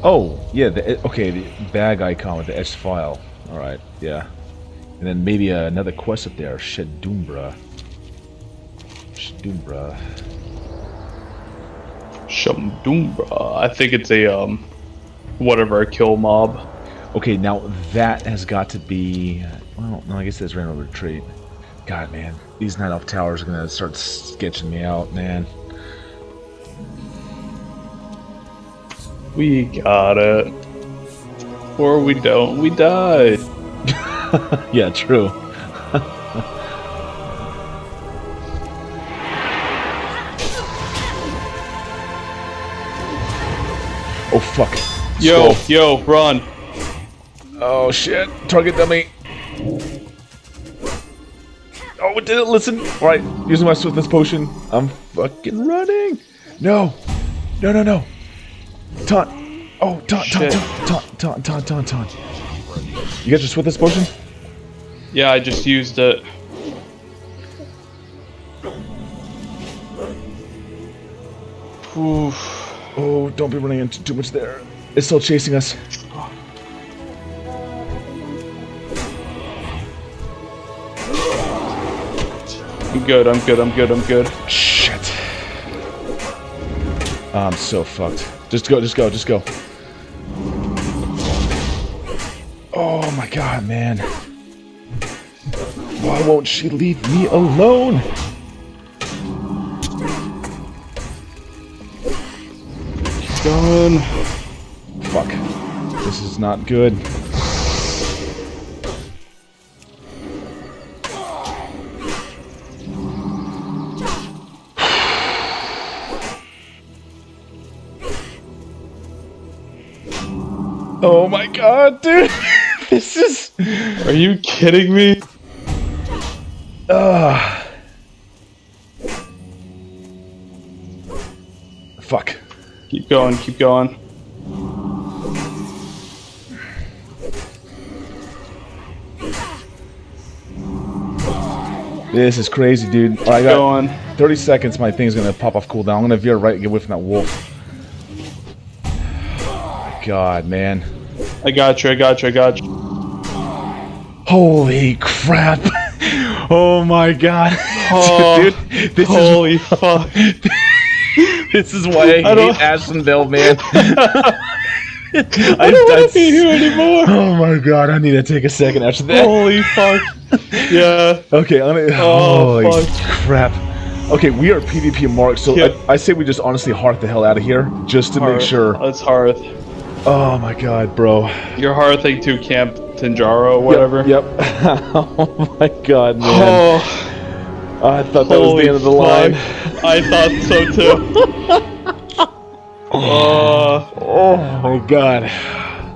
Oh, yeah, okay, the bag icon with the etched file. Alright, yeah. And then maybe another quest up there. Shadumbra. Shadumbra. Shamdumbra. I think it's a, whatever, a kill mob. Okay, now that has got to be... Well, no, I guess that's random retreat. God, man. These Night Elf Towers are gonna start sketching me out, man. We got it. Or we don't. We died. Yeah, true. Oh, fuck. Yo, yo, run. Oh, shit. Target dummy. Oh, it didn't listen. Alright, using my swiftness potion. I'm fucking running. No. No, no, no. Taunt. Oh, taunt. You got your swiftness potion? Yeah, I just used it. Oof. Oh, don't be running into too much there. It's still chasing us. I'm good, I'm good, I'm good, I'm good. Shit. I'm so fucked. Just go, just go, just go. Oh my god, man. Why won't she leave me alone? Done. Fuck. This is not good. Oh my god, dude! This is... Are you kidding me? Fuck. Keep going, keep going. This is crazy, dude. All right, I got Going. 30 seconds, my thing's gonna pop off cooldown. I'm gonna veer right and get away from that wolf. Oh my god, man. I got you, I got you, I got you. Holy crap. Oh my god. Oh, dude, this holy fuck. This is why I hate Ashenvale, man. I don't want to be here anymore. Oh my god, I need to take a second after that. Holy fuck. Yeah. Okay, I'm gonna... Oh, holy fuck. crap. Okay, we are PvP marked, so Yeah. I say we just honestly hearth the hell out of here, just to make sure. That's Hearth. Oh my god, bro. You're Hearthing to Camp Tanjaro or whatever? Yep. Oh my god, man. Oh. I thought that was the end of the line. I thought so too. Oh my god.